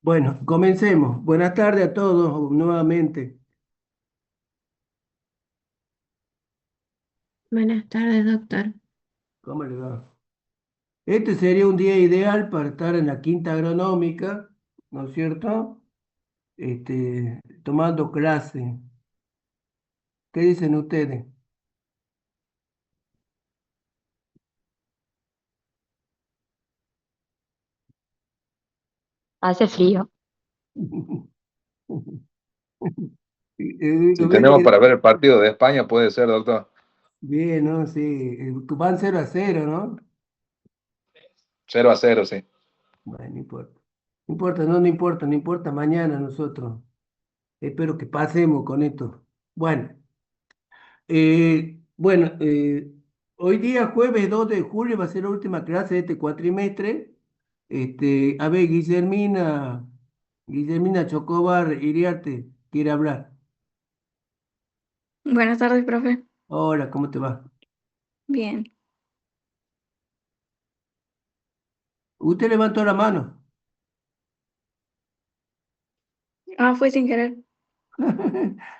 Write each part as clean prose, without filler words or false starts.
Bueno, comencemos. Buenas tardes a todos nuevamente. Buenas tardes, doctor. ¿Cómo le va? Este sería un día ideal para estar en la quinta agronómica, ¿no es cierto? Tomando clase. ¿Qué dicen ustedes? Hace frío. Lo Si ves tenemos para que- ver el partido de España, puede ser, doctor. Bien, ¿no? Sí, van 0-0, ¿no? 0-0, sí. Bueno, no importa. No importa, no importa, no importa mañana nosotros. Espero que pasemos con esto. Bueno. Bueno, hoy día, jueves 2 de julio, va a ser la última clase de este cuatrimestre. A ver, Guillermina Chocobar Iriarte, quiere hablar. Buenas tardes, profe. Hola, ¿cómo te va? Bien. Usted levantó la mano. Ah, fue sin querer.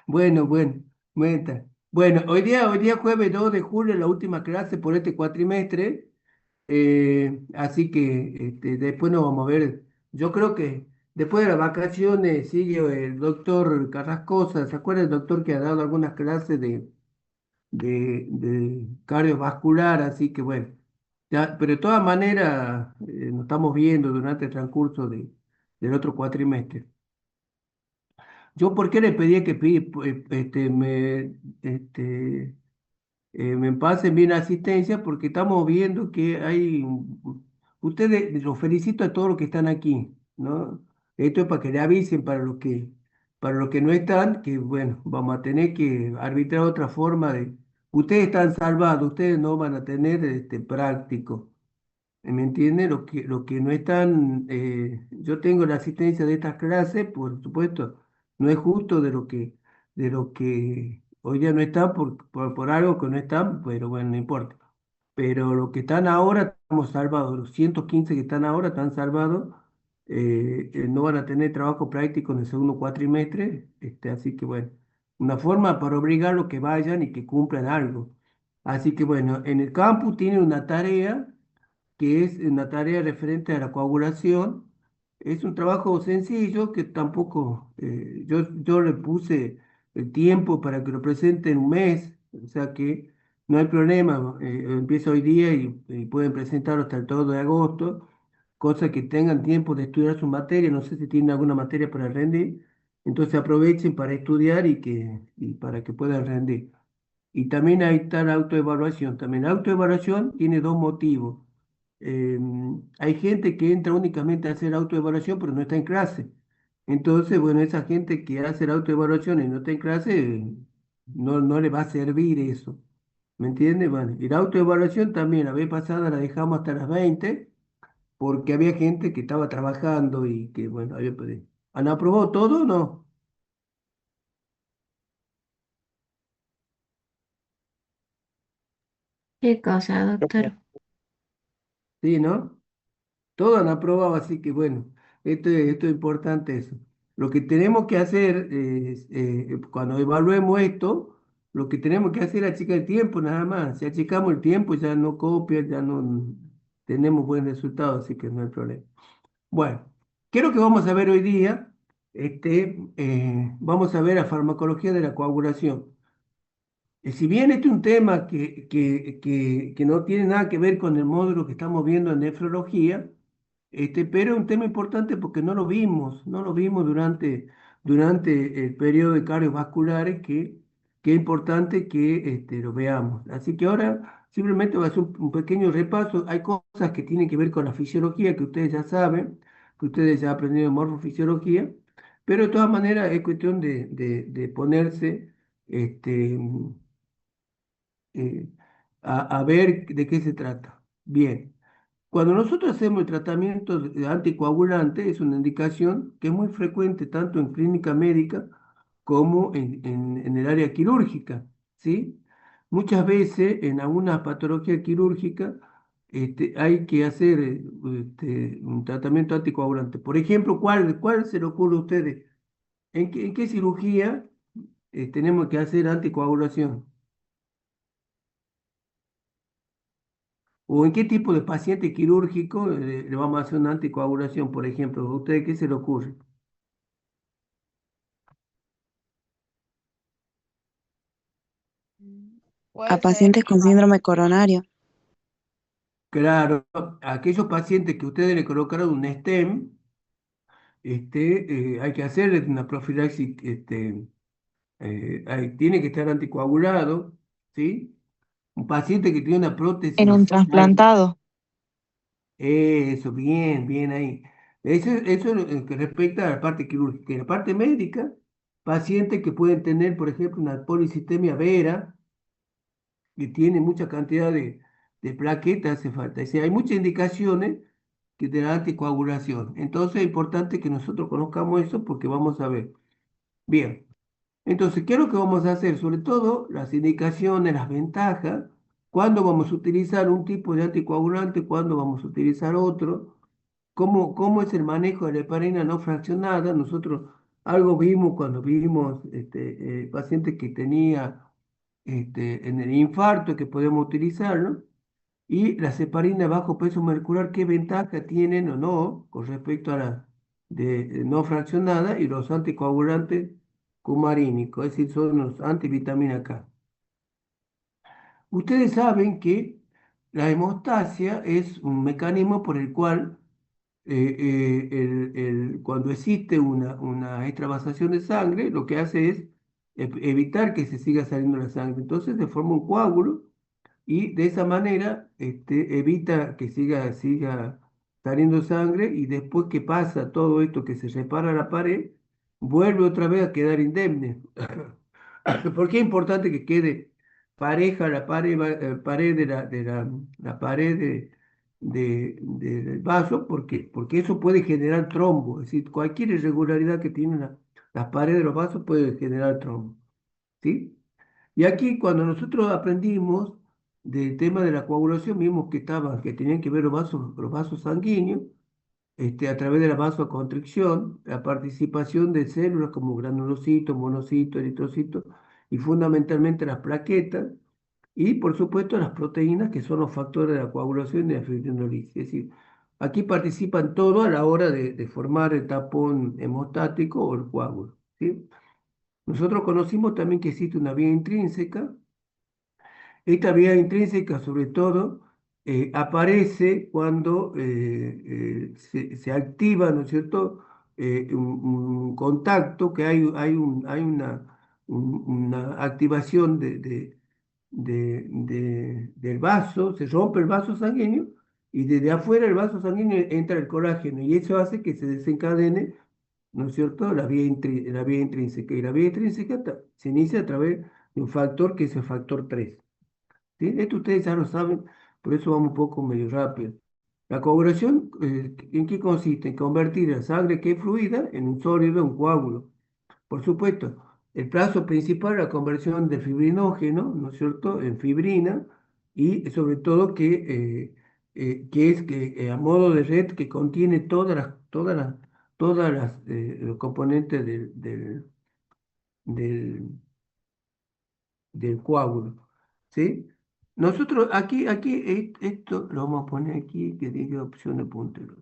Bueno, bueno, cuenta. Bueno, hoy día jueves 2 de julio, la última clase por este cuatrimestre. Así que después nos vamos a ver. Yo creo que después de las vacaciones sigue el doctor Carrascosa. ¿Se acuerda el doctor que ha dado algunas clases de cardiovascular? Así que bueno, pero de todas maneras nos estamos viendo durante el transcurso del otro cuatrimestre. Yo, ¿por qué le pedí que me pasen bien asistencia? Porque estamos viendo que hay, ustedes, los felicito a todos los que están aquí, ¿no? Esto es para que le avisen para los que no están, que bueno, vamos a tener que arbitrar otra forma de, ustedes están salvados, ustedes no van a tener práctico. ¿Me entiende? Los que no están, yo tengo la asistencia de estas clases, por supuesto, no es justo de lo que hoy día no están por algo que no están, pero bueno, no importa. Pero los que están ahora, estamos salvados, los 115 que están ahora están salvados, no van a tener trabajo práctico en el segundo cuatrimestre, así que bueno, una forma para obligarlos que vayan y que cumplan algo. Así que bueno, en el campus tienen una tarea que es una tarea referente a la coagulación. Es un trabajo sencillo que tampoco, yo le puse el tiempo para que lo presente en un mes, o sea que no hay problema, empieza hoy día y pueden presentarlo hasta el todo de agosto, cosa que tengan tiempo de estudiar su materia, no sé si tienen alguna materia para rendir, entonces aprovechen para estudiar y para que puedan rendir. Y también ahí está la autoevaluación. También la autoevaluación tiene dos motivos. Eh, Hay gente que entra únicamente a hacer autoevaluación, pero no está en clase. Entonces, bueno, esa gente que hace la autoevaluación y no está en clase, no le va a servir eso. ¿Me entiende? Bueno, y la autoevaluación también, la vez pasada la dejamos hasta las 20 porque había gente que estaba trabajando y que, bueno, había pedido. ¿Han aprobado todo o no? ¿Qué cosa, doctor? Sí, ¿no? Todos han aprobado, así que bueno, esto es importante eso. Lo que tenemos que hacer es, cuando evaluemos esto, Lo que tenemos que hacer es achicar el tiempo nada más. Si achicamos el tiempo ya no copia, ya no tenemos buen resultado, así que no hay problema. Bueno, ¿qué es lo que vamos a ver hoy día? Vamos a ver la farmacología de la coagulación. Si bien este es un tema que no tiene nada que ver con el módulo que estamos viendo en nefrología, pero es un tema importante porque no lo vimos durante el periodo de cardiovasculares que es importante que lo veamos. Así que ahora simplemente voy a hacer un pequeño repaso. Hay cosas que tienen que ver con la fisiología que ustedes ya saben, que ustedes ya aprendieron morfofisiología, pero de todas maneras es cuestión de ponerse este, eh, a ver de qué se trata. Bien. Cuando nosotros hacemos el tratamiento de anticoagulante, es una indicación que es muy frecuente tanto en clínica médica como en el área quirúrgica, ¿sí? Muchas veces en algunas patologías quirúrgicas hay que hacer un tratamiento anticoagulante. Por ejemplo, ¿cuál se le ocurre a ustedes? ¿En qué cirugía tenemos que hacer anticoagulación? ¿O en qué tipo de paciente quirúrgico le vamos a hacer una anticoagulación, por ejemplo? ¿A ustedes qué se le ocurre? A Puede ser pacientes con síndrome coronario. Claro, a aquellos pacientes que ustedes le colocaron un stem, hay que hacerle una profilaxis, tiene que estar anticoagulado, ¿sí? Un paciente que tiene una En un prótesis, trasplantado. eso, bien, bien ahí. Eso es lo que respecta a la parte quirúrgica. En la parte médica, pacientes que pueden tener, por ejemplo, una policitemia vera, que tiene mucha cantidad de plaquetas, hace falta. Es decir, hay muchas indicaciones que de la anticoagulación. Entonces es importante que nosotros conozcamos eso porque vamos a ver. Bien, entonces, ¿qué es lo que vamos a hacer? Sobre todo las indicaciones, las ventajas, cuándo vamos a utilizar un tipo de anticoagulante, cuándo vamos a utilizar otro, cómo es el manejo de la heparina no fraccionada. Nosotros algo vimos cuando vimos pacientes que tenía en el infarto que podemos utilizarlo. Y las heparinas bajo peso molecular, ¿qué ventaja tienen o no con respecto a la no fraccionada y los anticoagulantes cumarínicos? Es decir, son los antivitamina K. Ustedes saben que la hemostasia es un mecanismo por el cual cuando existe una extravasación de sangre, lo que hace es evitar que se siga saliendo la sangre. Entonces se forma un coágulo y de esa manera evita que siga saliendo sangre y después que pasa todo esto que se repara la pared, vuelve otra vez a quedar indemne. ¿Por qué es importante que quede pareja la pared, pared la pared del vaso? Porque eso puede generar trombo, es decir, cualquier irregularidad que tienen las paredes de los vasos puede generar trombo, ¿sí? Y aquí cuando nosotros aprendimos del tema de la coagulación, vimos que tenían que ver los vasos sanguíneos, a través de la vasoconstricción, la participación de células como granulocitos, monocitos, eritrocitos y fundamentalmente las plaquetas y por supuesto las proteínas que son los factores de la coagulación y la fibrinolisis. Es decir, aquí participan todo a la hora de formar el tapón hemostático o el coágulo, ¿sí? Nosotros conocimos también que existe una vía intrínseca. Esta vía intrínseca, sobre todo, aparece cuando se activa, ¿no es cierto?, un contacto, que hay una activación del vaso, se rompe el vaso sanguíneo y desde afuera el vaso sanguíneo entra el colágeno y eso hace que se desencadene, ¿no es cierto?, la vía intrínseca. Y la vía intrínseca se inicia a través de un factor que es el factor 3. ¿Sí? Esto ustedes ya lo saben, por eso vamos un poco medio rápido. La coagulación, ¿en qué consiste? En convertir la sangre que es fluida en un sólido, un coágulo. Por supuesto, el plazo principal es la conversión de fibrinógeno, ¿no es cierto?, en fibrina, y sobre todo que es a modo de red que contiene los componentes del del coágulo, ¿sí? Nosotros aquí, esto lo vamos a poner aquí, que diga opción de puntero.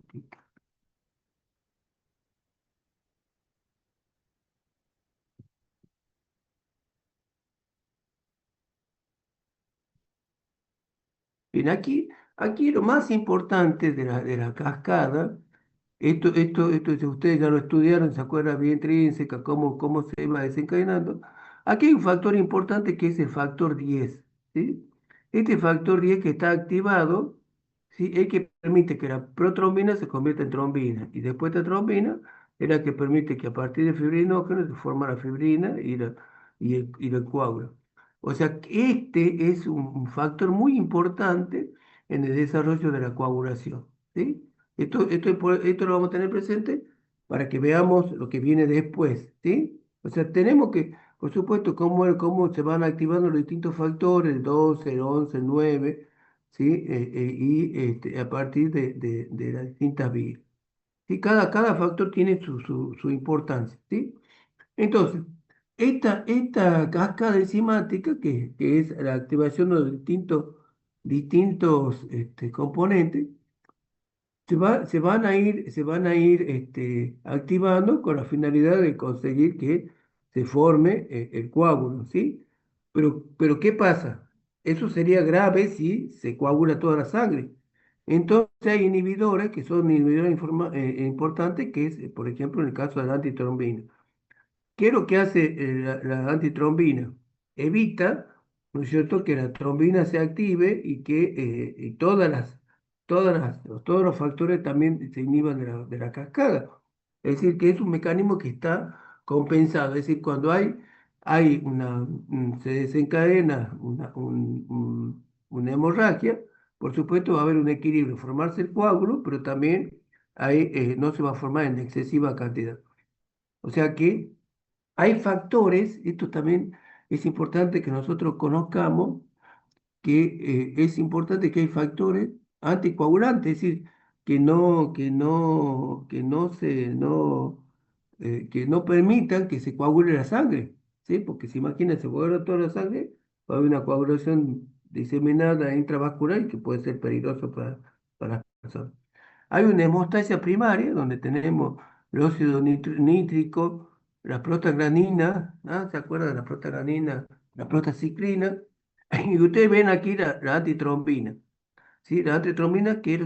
Bien, aquí lo más importante de la cascada, esto, si ustedes ya lo estudiaron, se acuerdan bien intrínseca, cómo se va desencadenando. Aquí hay un factor importante que es el factor 10, ¿sí? Este factor 10 que está activado, ¿sí? Es que permite que la protrombina se convierta en trombina, y después de trombina es la que permite que a partir de fibrinógeno se forma la fibrina y el coágulo. O sea, que este es un factor muy importante en el desarrollo de la coagulación, ¿sí? Esto lo vamos a tener presente para que veamos lo que viene después, ¿sí? O sea, tenemos que, por supuesto, cómo se van activando los distintos factores, el 12, el 11, el 9, ¿sí? A partir de las distintas vías. ¿Sí? Cada factor tiene su importancia, ¿sí? Entonces, esta cascada enzimática, que es la activación de los distintos componentes, se van a ir activando con la finalidad de conseguir que se forme el coágulo, ¿sí? Pero ¿qué pasa? Eso sería grave si se coagula toda la sangre. Entonces hay inhibidores que son inhibidores importantes, que es, por ejemplo, en el caso de la antitrombina. ¿Qué es lo que hace la antitrombina? Evita, ¿no es cierto?, que la trombina se active y que y todos los factores también se inhiban de la cascada. Es decir, que es un mecanismo que está compensado. Es decir, cuando se desencadena una hemorragia, por supuesto va a haber un equilibrio, formarse el coágulo, pero también no se va a formar en excesiva cantidad. O sea que hay factores, esto también es importante que nosotros conozcamos, es importante que hay factores anticoagulantes, es decir, que no permitan que se coagule la sangre, ¿sí? Porque si imagina, se coagula toda la sangre, va a haber una coagulación diseminada intravascular y que puede ser peligroso para las personas. Hay una hemostasia primaria donde tenemos el óxido nítrico, la prostaglandina, ¿ah? ¿Se acuerdan de la prostaglandina? La prostaciclina. Y ustedes ven aquí la antitrombina, ¿sí? La antitrombina, que es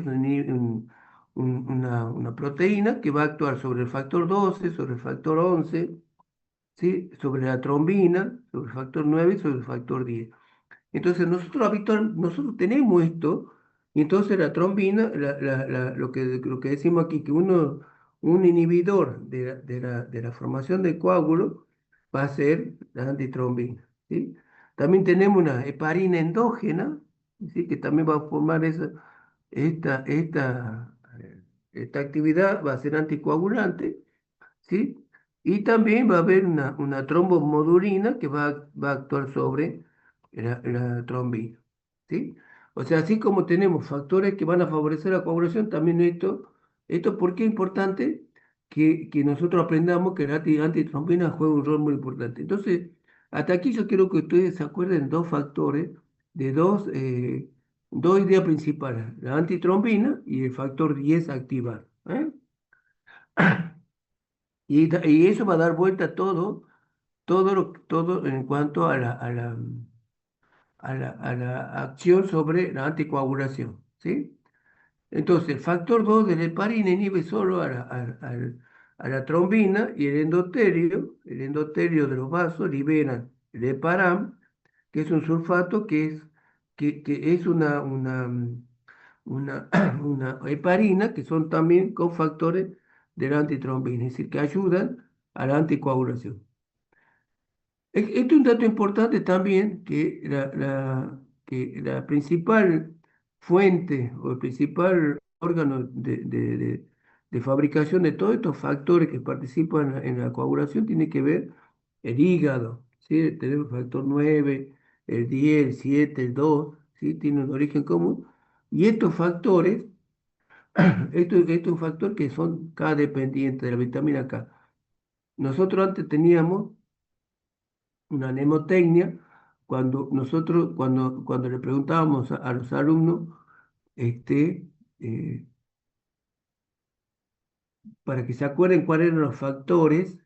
una proteína que va a actuar sobre el factor 12, sobre el factor 11, ¿sí? Sobre la trombina, sobre el factor 9 y sobre el factor 10. Entonces nosotros tenemos esto, y entonces la trombina, lo que decimos aquí, que un inhibidor de la formación de coágulos va a ser la antitrombina, ¿sí? También tenemos una heparina endógena, ¿sí? Que también va a formar esta actividad, va a ser anticoagulante, ¿sí? Y también va a haber una trombomodulina que va a actuar sobre la trombina, ¿sí? O sea, así como tenemos factores que van a favorecer la coagulación, también esto porque es importante que nosotros aprendamos que la antitrombina juega un rol muy importante. Entonces, hasta aquí yo quiero que ustedes se acuerden dos factores, de dos ideas principales, la antitrombina y el factor 10 activar, ¿eh? Y eso va a dar vuelta a todo en cuanto a la acción sobre la anticoagulación, ¿sí? Entonces, el factor 2 de la heparina inhibe solo a la trombina, y el endotelio de los vasos libera el heparam, que es un sulfato que es una, una heparina, que son también cofactores de la antitrombina, es decir, que ayudan a la anticoagulación. Esto es un dato importante también, que la principal fuente o el principal órgano de fabricación de todos estos factores que participan en la coagulación tiene que ver el hígado, ¿sí? Tenemos el factor 9, el 10, el 7, el 2, ¿sí? Tienen un origen común. Y estos factores, esto es un factor que son K dependientes de la vitamina K. Nosotros antes teníamos una mnemotecnia cuando le preguntábamos a los alumnos, este, eh, para que se acuerden cuáles eran los factores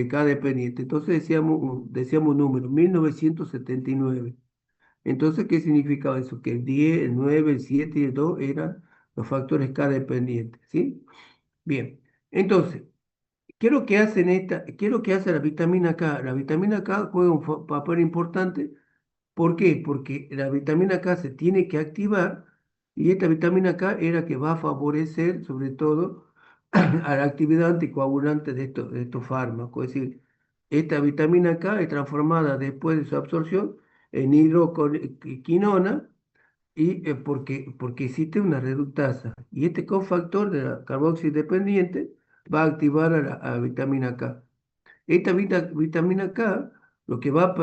cada dependiente. Entonces decíamos un número, 1979. Entonces, ¿qué significaba eso? Que el 10, el 9, el 7 y el 2 eran los factores K dependientes, ¿sí? Bien, entonces, ¿qué es lo que hace la vitamina K? La vitamina K juega un papel importante. ¿Por qué? Porque la vitamina K se tiene que activar y esta vitamina K era que va a favorecer sobre todo a la actividad anticoagulante de estos fármacos. Es decir, esta vitamina K es transformada después de su absorción en hidroquinona y porque existe una reductasa. Y este cofactor de la carboxidependiente va a activar a la vitamina K. Esta vitamina K lo que va a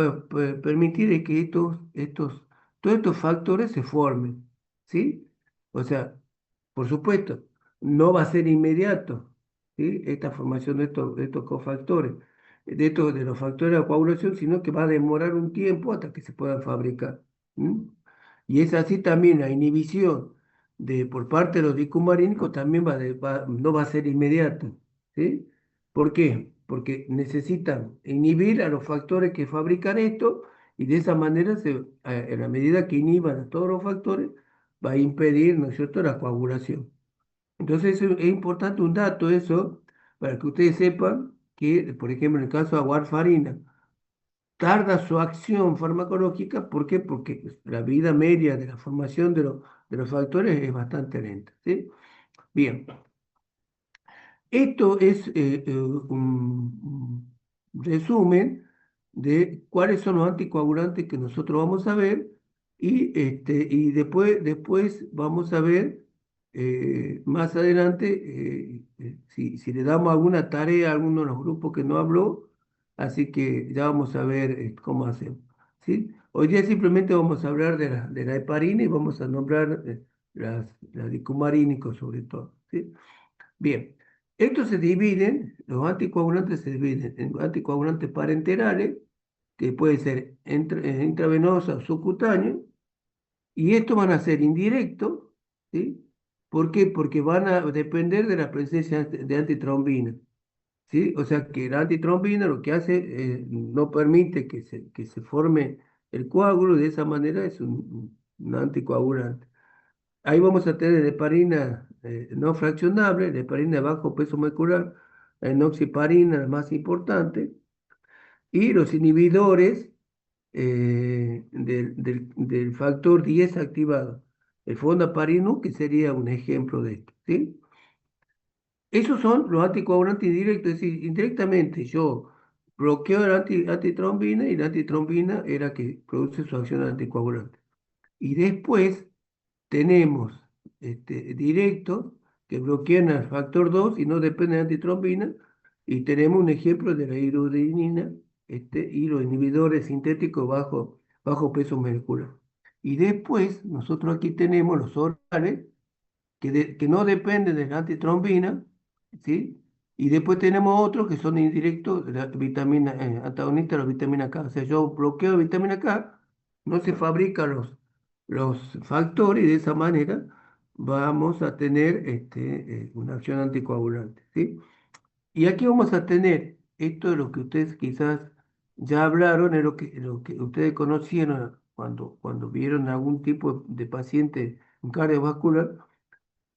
permitir es que todos estos factores se formen, ¿sí? O sea, por supuesto, no va a ser inmediato, ¿sí? Esta formación de estos cofactores, de los factores de coagulación, sino que va a demorar un tiempo hasta que se puedan fabricar. ¿M? Y es así también la inhibición por parte de los dicumarínicos también no va a ser inmediata, ¿sí? ¿Por qué? Porque necesitan inhibir a los factores que fabrican esto y de esa manera, en la medida que inhiban a todos los factores, va a impedir, ¿no es cierto?, la coagulación. Entonces es importante un dato eso, para que ustedes sepan que, por ejemplo, en el caso de la warfarina, tarda su acción farmacológica. ¿Por qué? Porque la vida media de la formación de los factores es bastante lenta, ¿sí? Bien. Esto es un resumen de cuáles son los anticoagulantes que nosotros vamos a ver y después vamos a ver más adelante si le damos alguna tarea a alguno de los grupos que no habló, así que ya vamos a ver cómo hacemos, ¿sí? Hoy día simplemente vamos a hablar de la heparina y vamos a nombrar las dicumarínicos sobre todo, ¿sí? Bien, los anticoagulantes se dividen en anticoagulantes parenterales, que pueden ser intravenosos o subcutáneos, y estos van a ser indirectos, ¿sí? ¿Por qué? Porque van a depender de la presencia de antitrombina, ¿sí? O sea que la antitrombina lo que hace no permite que se forme el coágulo, y de esa manera es un anticoagulante. Ahí vamos a tener heparina no fraccionable, la heparina de bajo peso molecular, la enoxiparina, la más importante, y los inhibidores del factor 10 activado. El fondaparinux, que sería un ejemplo de esto, ¿sí? Esos son los anticoagulantes indirectos, es decir, indirectamente yo bloqueo la antitrombina y la antitrombina era que produce su acción anticoagulante. Y después tenemos directos que bloquean al factor 2 y no dependen de antitrombina, y tenemos un ejemplo de la hidrodenina y los inhibidores sintéticos bajo peso molecular. Y después nosotros aquí tenemos los orales que no dependen de la antitrombina, ¿sí? Y después tenemos otros que son indirectos, de la vitamina, antagonistas de la vitamina K. O sea, yo bloqueo la vitamina K, no se fabrican los factores y de esa manera vamos a tener una acción anticoagulante, ¿sí? Y aquí vamos a tener esto de lo que ustedes quizás ya hablaron, es lo que ustedes conocieron cuando vieron algún tipo de paciente cardiovascular,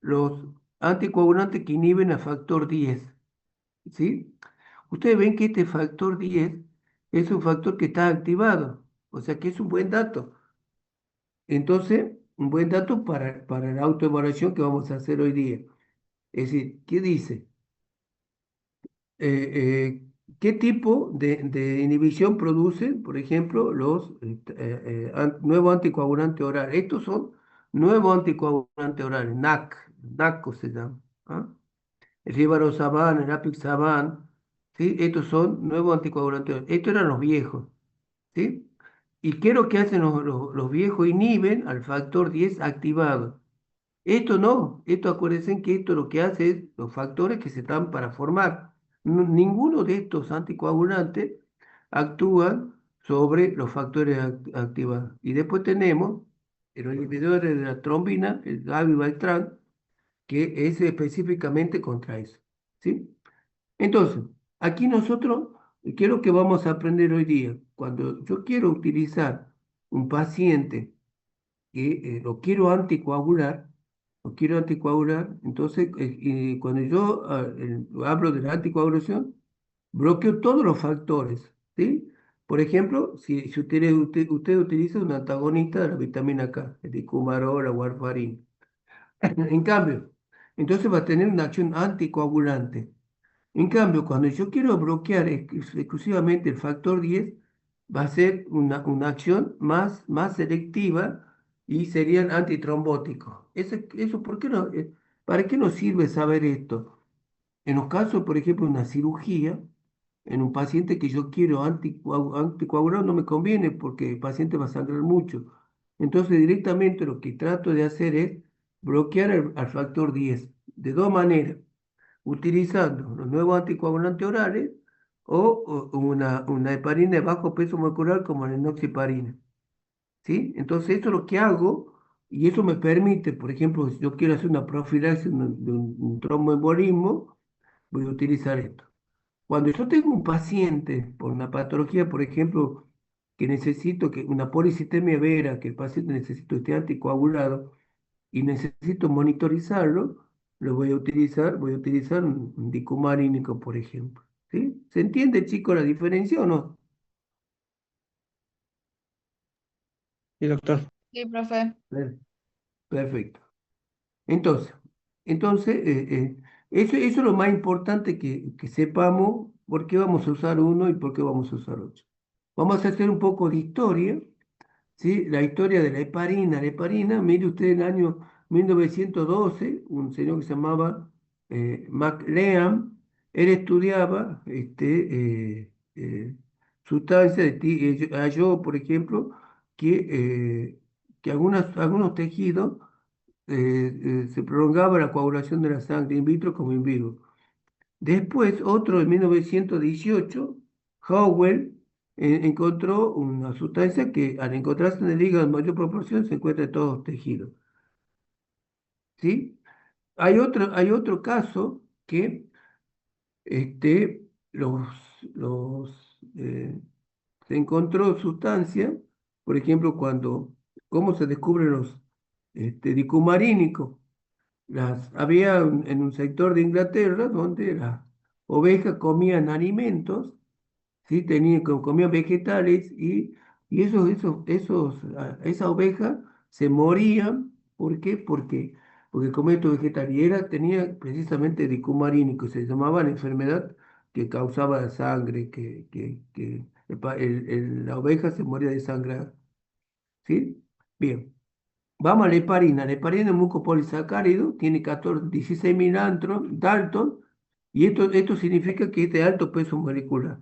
los anticoagulantes que inhiben a factor 10, ¿sí? Ustedes ven que este factor 10 es un factor que está activado, o sea que es un buen dato. Entonces, un buen dato para la autoevaluación que vamos a hacer hoy día. Es decir, ¿qué dice? ¿Qué tipo de inhibición producen, por ejemplo, los nuevos anticoagulantes orales? Estos son nuevos anticoagulantes orales, NACO se llama, ¿ah? El Rivaroxaban, el Apixaban, ¿sí? Estos son nuevos anticoagulantes orales. Estos eran los viejos, ¿sí? ¿Y qué es lo que hacen los viejos? Inhiben al factor 10 activado. Esto no, esto acuérdense que esto lo que hace es los factores que se están para formar. Ninguno de estos anticoagulantes actúan sobre los factores activados. Y después tenemos los inhibidores de la trombina, el Gavi Beltrán, que es específicamente contra eso. ¿Sí? Entonces, aquí nosotros, ¿qué es lo que vamos a aprender hoy día? Cuando yo quiero utilizar un paciente que lo quiero anticoagular, entonces cuando yo hablo de la anticoagulación, bloqueo todos los factores, ¿sí? Por ejemplo, si usted utiliza un antagonista de la vitamina K, el dicumarol, la warfarin. En cambio, entonces va a tener una acción anticoagulante. En cambio, cuando yo quiero bloquear exclusivamente el factor 10, va a ser una acción más selectiva y serían antitrombóticos. Eso, ¿por qué no? ¿Para qué nos sirve saber esto? En los casos, por ejemplo, de una cirugía, en un paciente que yo quiero anticoagular no me conviene porque el paciente va a sangrar mucho. Entonces, directamente lo que trato de hacer es bloquear al factor 10 de dos maneras utilizando los nuevos anticoagulantes orales o una heparina de bajo peso molecular como la enoxaparina. ¿Sí? Entonces, eso es lo que hago y eso me permite, por ejemplo, si yo quiero hacer una profilaxis de un tromboembolismo, voy a utilizar esto. Cuando yo tengo un paciente por una patología, por ejemplo, que necesito que una policitemia vera, que el paciente necesita esté anticoagulado, y necesito monitorizarlo, voy a utilizar un dicumarínico, por ejemplo. ¿Sí? ¿Se entiende, chico, la diferencia o no? Sí, doctor. Sí, profe. Per- Perfecto. Entonces, entonces, eso es lo más importante que sepamos por qué vamos a usar uno y por qué vamos a usar otro. Vamos a hacer un poco de historia. ¿Sí? La historia de la heparina. La heparina, mire usted, en el año 1912, un señor que se llamaba MacLean, él estudiaba sustancias halló, por ejemplo, que algunos tejidos se prolongaba la coagulación de la sangre in vitro como in vivo. Después, otro en 1918, Howell encontró una sustancia que al encontrarse en el hígado en mayor proporción se encuentra en todos los tejidos. ¿Sí? Hay otro caso que este, los, se encontró sustancia, por ejemplo, cómo se descubren los dicumarínicos. Había en un sector de Inglaterra donde las ovejas comían alimentos, ¿sí? Comían vegetales y esa oveja se morían. ¿Por qué? Porque comía estos vegetales y tenía precisamente dicumarínico, se llamaba la enfermedad que causaba sangre, que la oveja se moría de sangre. ¿Sí? Bien. Vamos a la heparina. La heparina es un mucopolisacárido, tiene 16.000 Dalton, y esto significa que es de alto peso molecular.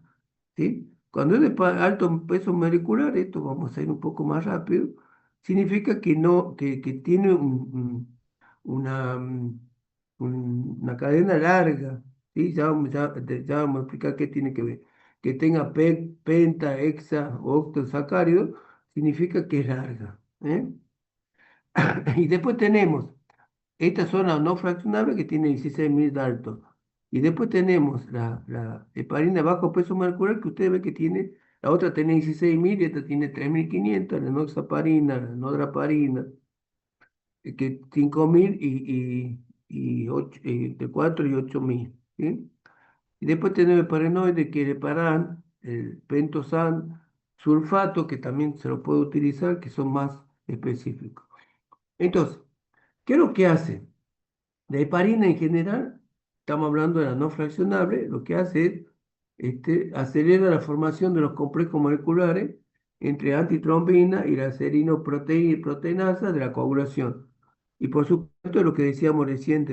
¿Sí? Cuando es de alto peso molecular, esto vamos a ir un poco más rápido, significa que, no, que tiene una, una cadena larga. ¿Sí? Ya vamos a explicar qué tiene que ver. Que tenga penta, hexa o octosacárido, significa que es larga. ¿Eh? Y después tenemos esta zona no fraccionable que tiene 16.000 Dalton. Y después tenemos la heparina bajo peso molecular que usted ve que tiene, la otra tiene 16.000 y esta tiene 3.500, la enoxaparina, la nodraparina, que 5.000 entre 4 y 8.000. ¿Sí? Y después tenemos el parenoide que es el heparan, el pentosan, sulfato, que también se lo puede utilizar, que son más específicos. Entonces, ¿qué es lo que hace? La heparina en general, estamos hablando de la no fraccionable, lo que hace es acelera la formación de los complejos moleculares entre antitrombina y la serinoproteinasa de la coagulación. Y por supuesto, lo que decíamos recién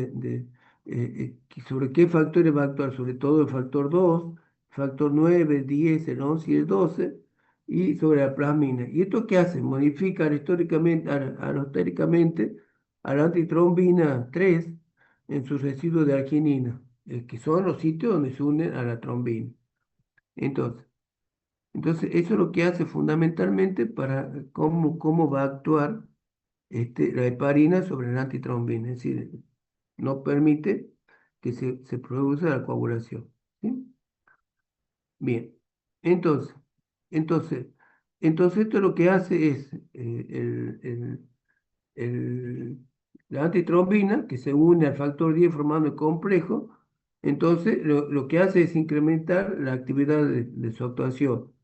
sobre qué factores va a actuar, sobre todo el factor 2, factor 9, el 10, el 11 y el 12, y sobre la plasmina. ¿Y esto qué hace? Modifica alostéricamente a la antitrombina 3 en sus residuos de arginina, que son los sitios donde se unen a la trombina. Entonces, Entonces, eso es lo que hace fundamentalmente para cómo va a actuar la heparina sobre la antitrombina. Es decir, no permite que se produzca la coagulación. ¿Sí? Bien, entonces, entonces, entonces esto lo que hace es el- la antitrombina, que se une al factor 10 formando el complejo, entonces lo que hace es incrementar la actividad de su actuación.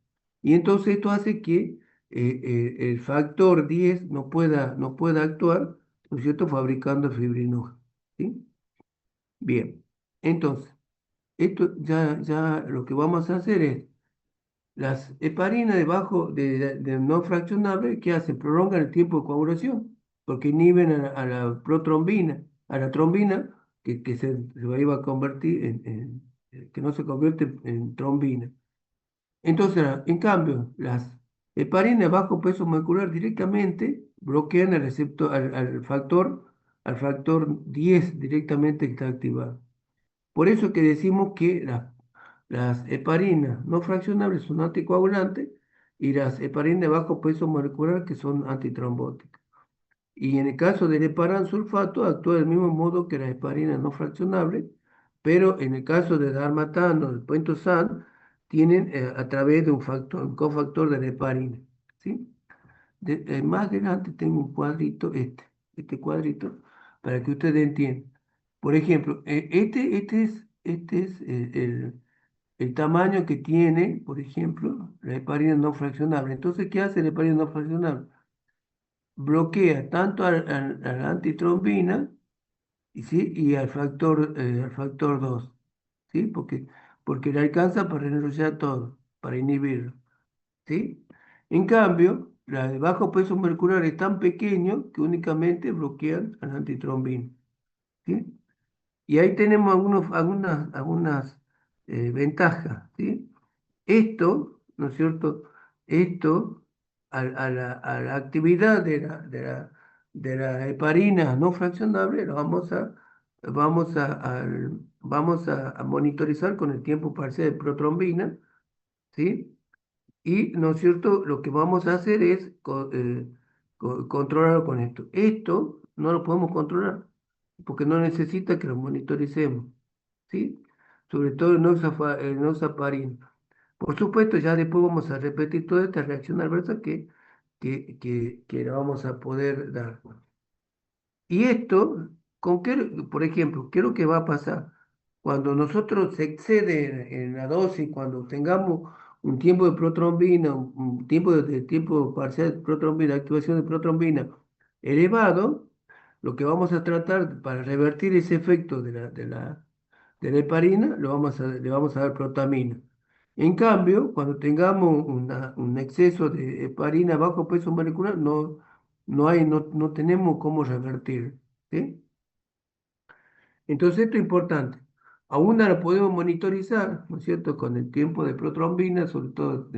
Y entonces esto hace que el factor 10 no pueda actuar, ¿no es cierto?, fabricando fibrinógeno. ¿Sí? Bien, entonces, esto ya lo que vamos a hacer es las heparinas de no fraccionables, ¿qué hacen? Prolongan el tiempo de coagulación, porque inhiben a la protrombina, a la trombina, que se iba a convertir que no se convierte en trombina. Entonces, en cambio, las heparinas de bajo peso molecular directamente bloquean el receptor, al factor 10 directamente que está activado. Por eso que decimos que las heparinas no fraccionables son anticoagulantes y las heparinas de bajo peso molecular que son antitrombóticas. Y en el caso del heparan sulfato actúa del mismo modo que las heparinas no fraccionables, pero en el caso de darmatano, el pentosan, tienen a través de un cofactor de la heparina. ¿Sí? Más adelante tengo un cuadrito, este cuadrito, para que ustedes entiendan. Por ejemplo, este es el tamaño que tiene, por ejemplo, la heparina no fraccionable. Entonces, ¿qué hace la heparina no fraccionable? Bloquea tanto a la antitrombina ¿sí? Y al factor 2, ¿sí? Porque le alcanza para enrollar todo, para inhibirlo. ¿Sí? En cambio, la de bajo peso molecular es tan pequeño que únicamente bloquean a la antitrombina. ¿Sí? Y ahí tenemos algunas ventajas. ¿Sí? Esto, ¿no es cierto? Esto, a la actividad de la heparina no fraccionable, lo vamos a monitorizar con el tiempo parcial de protrombina, ¿sí? Y, ¿no es cierto?, lo que vamos a hacer es controlarlo con esto. Esto no lo podemos controlar porque no necesita que lo monitoricemos, ¿sí? Sobre todo el nosaparina. Por supuesto, ya después vamos a repetir toda esta reacción adversa que la vamos a poder dar. Y esto, por ejemplo, ¿qué es lo que va a pasar? Cuando nosotros se excede en la dosis, cuando tengamos un tiempo de protrombina, un tiempo parcial de protrombina, activación de protrombina elevado, lo que vamos a tratar para revertir ese efecto de la heparina, le vamos a dar protamina. En cambio, cuando tengamos un exceso de heparina bajo peso molecular, no tenemos cómo revertir. ¿Sí? Entonces, esto es importante. Aún no la podemos monitorizar, ¿no es cierto?, con el tiempo de protrombina, sobre todo,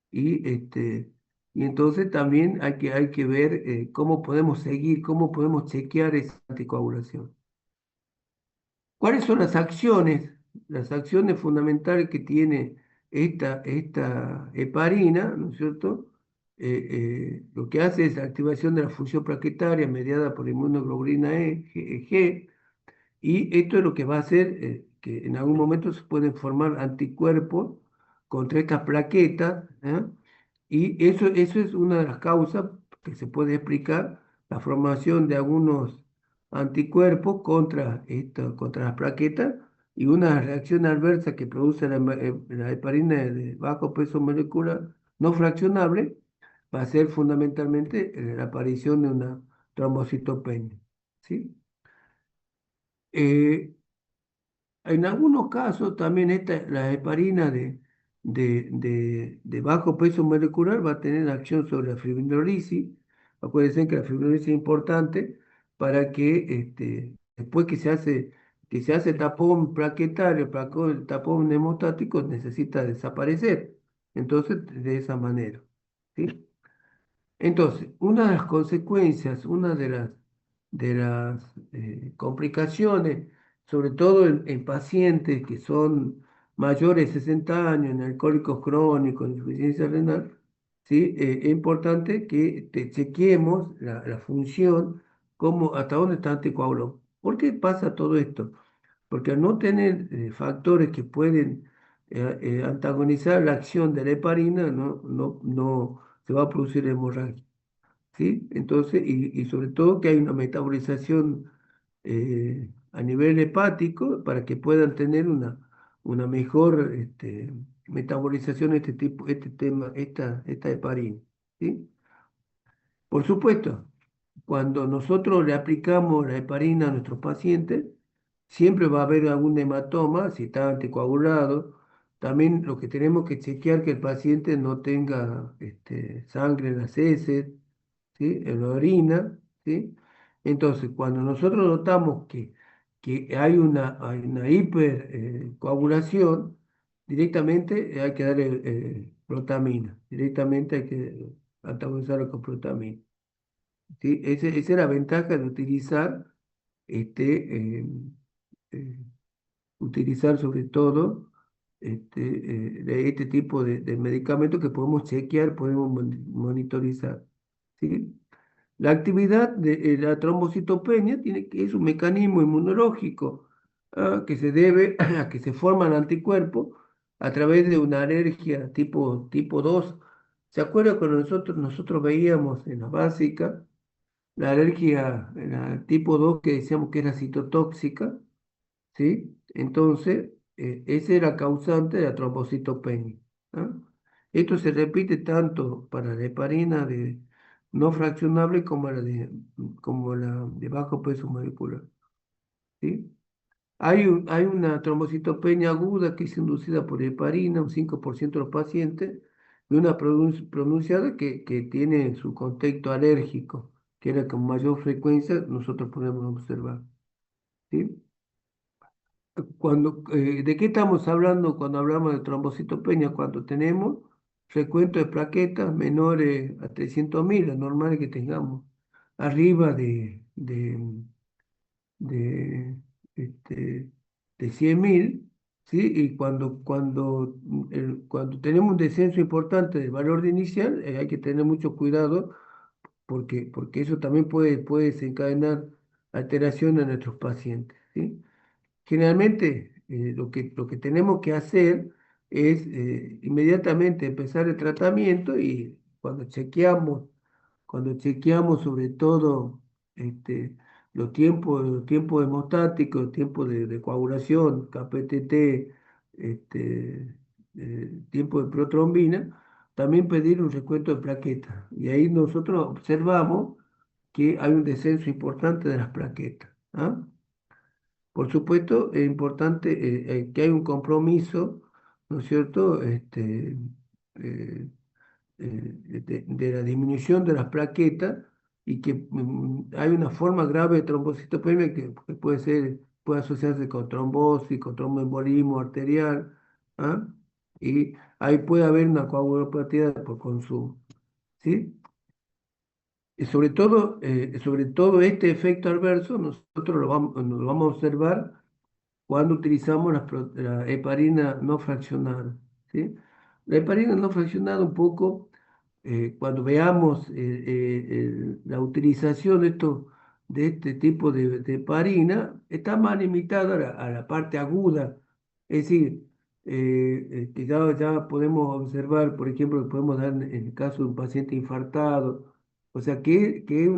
y entonces también hay que ver cómo podemos seguir, cómo podemos chequear esa anticoagulación. ¿Cuáles son las acciones fundamentales que tiene esta heparina, ¿no es cierto? Lo que hace es la activación de la función plaquetaria mediada por inmunoglobulina G, y esto es lo que va a hacer que en algún momento se pueden formar anticuerpos contra estas plaquetas, ¿eh? Y eso es una de las causas que se puede explicar la formación de algunos anticuerpos contra las plaquetas, y una reacción adversa que produce la heparina de bajo peso molecular no fraccionable va a ser fundamentalmente la aparición de una trombocitopenia. ¿Sí? Eh, en algunos casos también la heparina de bajo peso molecular va a tener acción sobre la fibrinolisis. Acuérdense que la fibrinolisis es importante para que después que se hace tapón plaquetario, el tapón hemostático necesita desaparecer. Entonces, de esa manera. ¿Sí? Entonces, una de las consecuencias, una de las complicaciones, sobre todo en pacientes que son mayores de 60 años, en alcohólicos crónicos, insuficiencia renal, ¿sí? Es importante que chequeemos la función, cómo, hasta dónde está anticoagulado. ¿Por qué pasa todo esto? Porque al no tener factores que pueden antagonizar la acción de la heparina, no se va a producir hemorragia, ¿sí? Entonces, y sobre todo que hay una metabolización a nivel hepático para que puedan tener una mejor metabolización de este tipo, este tema, esta heparina, ¿sí? Por supuesto, cuando nosotros le aplicamos la heparina a nuestros pacientes, siempre va a haber algún hematoma, si está anticoagulado. También lo que tenemos que chequear que el paciente no tenga sangre en las heces, ¿sí? En la orina, ¿sí? Entonces, cuando nosotros notamos que hay una hipercoagulación, directamente hay que darle protamina, directamente hay que antagonizarlo con protamina, ¿sí? Esa es la ventaja de utilizar eh, utilizar sobre todo de este tipo de medicamentos que podemos chequear, podemos monitorizar, ¿sí? La actividad de la trombocitopenia es un mecanismo inmunológico, que se debe a que se forman anticuerpos a través de una alergia tipo 2. ¿Se acuerda cuando nosotros veíamos en la básica la alergia tipo 2 que decíamos que era citotóxica? ¿Sí? Entonces, ese era causante de la trombocitopenia, ¿ah? Esto se repite tanto para la heparina de no fraccionable como la de bajo peso molecular, ¿sí? Hay una trombocitopenia aguda que es inducida por heparina, un 5% de los pacientes, y una pronunciada que tiene su contexto alérgico, que era con mayor frecuencia nosotros podemos observar, ¿sí? ¿De qué estamos hablando cuando hablamos de trombocitopenia? Cuando tenemos recuento de plaquetas menores a 300.000, es normal que tengamos arriba de, este, de 100.000, ¿sí? Y cuando tenemos un descenso importante del valor de inicial, hay que tener mucho cuidado porque eso también puede desencadenar alteración en nuestros pacientes, ¿sí? Generalmente, lo que tenemos que hacer es inmediatamente empezar el tratamiento, y cuando chequeamos sobre todo este, los tiempos hemostáticos, tiempo de coagulación, KPTT, tiempo de protrombina, también pedir un recuento de plaquetas. Y ahí nosotros observamos que hay un descenso importante de las plaquetas, ¿ah? Por supuesto, es importante que hay un compromiso, ¿no es cierto?, eh, de la disminución de las plaquetas, y que hay una forma grave de trombocitopenia que puede asociarse con trombosis, con tromboembolismo arterial, ¿ah? Y ahí puede haber una coagulopatía por consumo, ¿sí? Y sobre todo este efecto adverso nosotros lo vamos a observar cuando utilizamos la heparina no fraccionada, ¿sí? La heparina no fraccionada un poco, cuando veamos la utilización de este tipo de heparina, está más limitada a la parte aguda. Es decir, que ya podemos observar, por ejemplo, que podemos dar en el caso de un paciente infartado, o sea, que es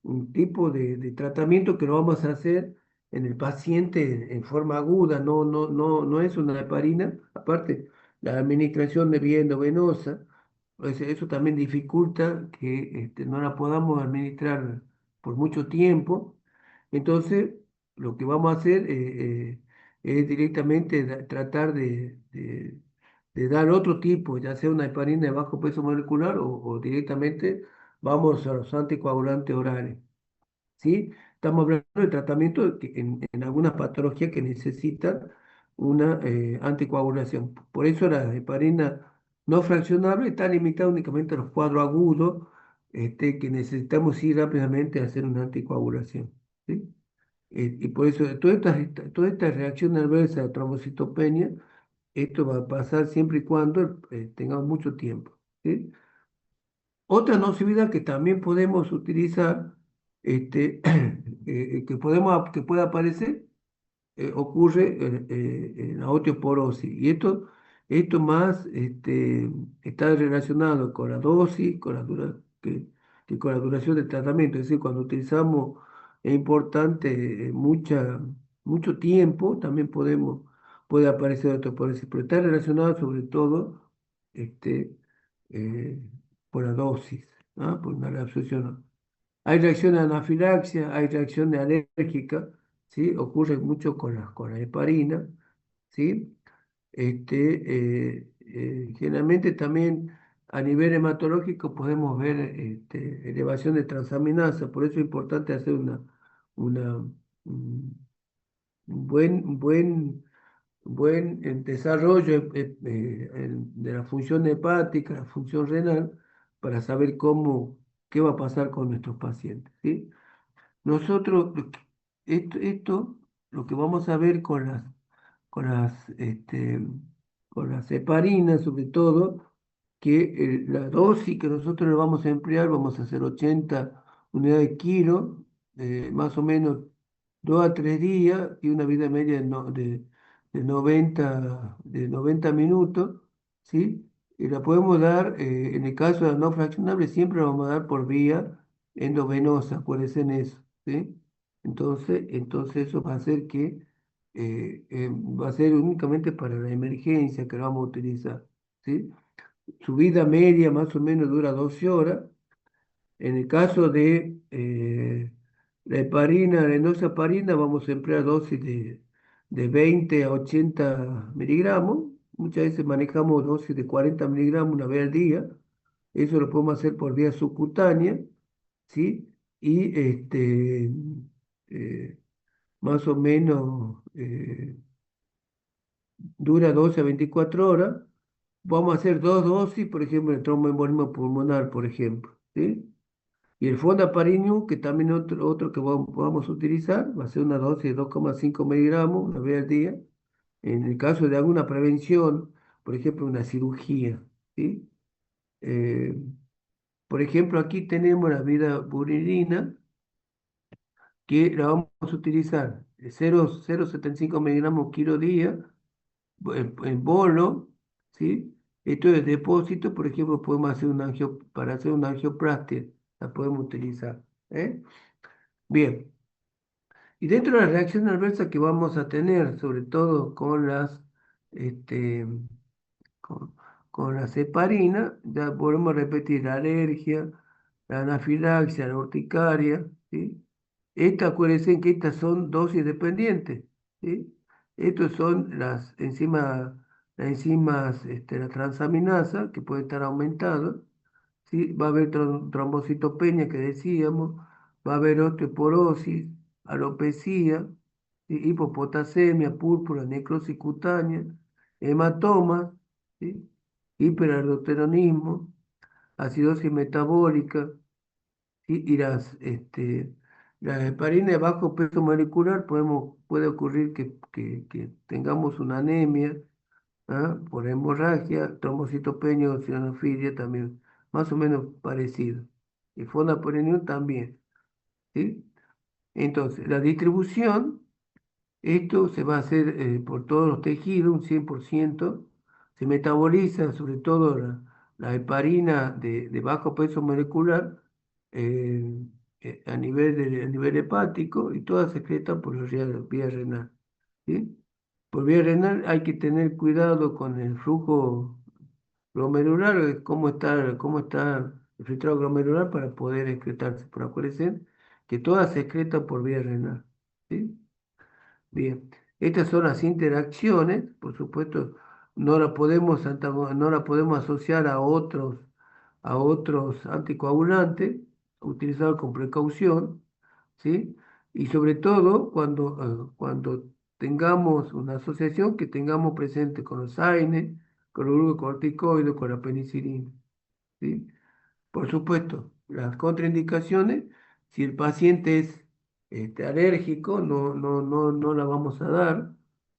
un tipo de tratamiento que lo vamos a hacer en el paciente en forma aguda, no es una heparina. Aparte, la administración de vía endovenosa, pues eso también dificulta que no la podamos administrar por mucho tiempo. Entonces, lo que vamos a hacer es directamente tratar de dar otro tipo, ya sea una heparina de bajo peso molecular, o directamente vamos a los anticoagulantes orales, ¿sí? Estamos hablando de tratamiento en algunas patologías que necesitan una anticoagulación. Por eso la heparina no fraccionable está limitada únicamente a los cuadros agudos, que necesitamos ir rápidamente a hacer una anticoagulación, ¿sí? Y por eso toda esta reacción adversa de trombocitopenia Esto va a pasar siempre y cuando tengamos mucho tiempo, ¿sí? Otra nocividad que también podemos utilizar, que pueda aparecer, ocurre en la osteoporosis. Y esto más está relacionado con la dosis, que con la duración del tratamiento. Es decir, cuando utilizamos, es importante mucho tiempo, también puede aparecer osteoporosis, pero está relacionado sobre todo este, eh, por la dosis, ¿no? Por una reabsorción. Hay reacción de anafilaxia, hay reacción de alérgica, ¿sí? Ocurre mucho con la heparina, ¿sí? Generalmente también a nivel hematológico podemos ver elevación de transaminasa, por eso es importante hacer una, un buen desarrollo de la función hepática, la función renal, para saber qué va a pasar con nuestros pacientes, ¿sí? Nosotros, esto, lo que vamos a ver con las, este, con las heparinas, sobre todo, que la dosis que nosotros le vamos a emplear, vamos a hacer 80 unidades kilo, más o menos 2 a 3 días y una vida media de 90 minutos, ¿sí? Y la podemos dar, en el caso de la no fraccionable, siempre la vamos a dar por vía endovenosa, acuérdense en eso, ¿sí? Entonces eso va a hacer va a ser únicamente para la emergencia que lo vamos a utilizar, ¿sí? Su vida media más o menos dura 12 horas. En el caso de la heparina, la enoxaparina, vamos a emplear dosis de 20 a 80 miligramos. Muchas veces manejamos dosis de 40 miligramos una vez al día. Eso lo podemos hacer por vía subcutánea, ¿sí? Y eh, más o menos dura 12 a 24 horas. Vamos a hacer dos dosis, por ejemplo, el tromboembolismo pulmonar, por ejemplo, ¿sí? Y el fondaparinio, que también otro que vamos a utilizar, va a ser una dosis de 2,5 miligramos una vez al día. En el caso de alguna prevención, por ejemplo, una cirugía, ¿sí? Eh, por ejemplo, aquí tenemos la vidaburina, que la vamos a utilizar 0,75 miligramos kilo día en bolo, ¿sí? Esto es depósito, por ejemplo, podemos hacer para hacer una angioplastia, la podemos utilizar, ¿eh? Bien, y dentro de la reacción adversa que vamos a tener, sobre todo este, con, con las heparinas, ya volvemos a repetir, la alergia, la anafilaxia, la urticaria, ¿sí? Acuérdense que estas son dosis dependientes, ¿sí? Estos son las enzimas, la transaminasa, que puede estar aumentada, ¿sí? Va a haber trombocitopenia que decíamos, va a haber osteoporosis, alopecia, ¿sí? Hipopotasemia, púrpura, necrosis cutánea, hematomas, ¿sí? Hiperaldosteronismo, acidosis metabólica, ¿sí? Y las heparinas de bajo peso molecular puede ocurrir que tengamos una anemia, ¿ah? Por hemorragia, trombocitopenia o cianofilia también, más o menos parecido. Y fondaparinio también, ¿sí? Entonces, la distribución, esto se va a hacer por todos los tejidos, un 100%. Se metaboliza sobre todo la heparina de bajo peso molecular eh, a nivel hepático y todas secretan por la vía renal, ¿sí? Por vía renal hay que tener cuidado con el flujo glomerular, cómo está el filtrado glomerular para poder excretarse. Pero acuérdense que todas se excretan por vía renal, ¿sí? Bien, estas son las interacciones, por supuesto, no la podemos asociar a otros anticoagulantes, utilizados con precaución, ¿sí? Y sobre todo cuando tengamos una asociación que tengamos presente con los AINE, con los glucocorticoides, con la penicilina, ¿sí? Por supuesto, las contraindicaciones, si el paciente es alérgico, no la vamos a dar,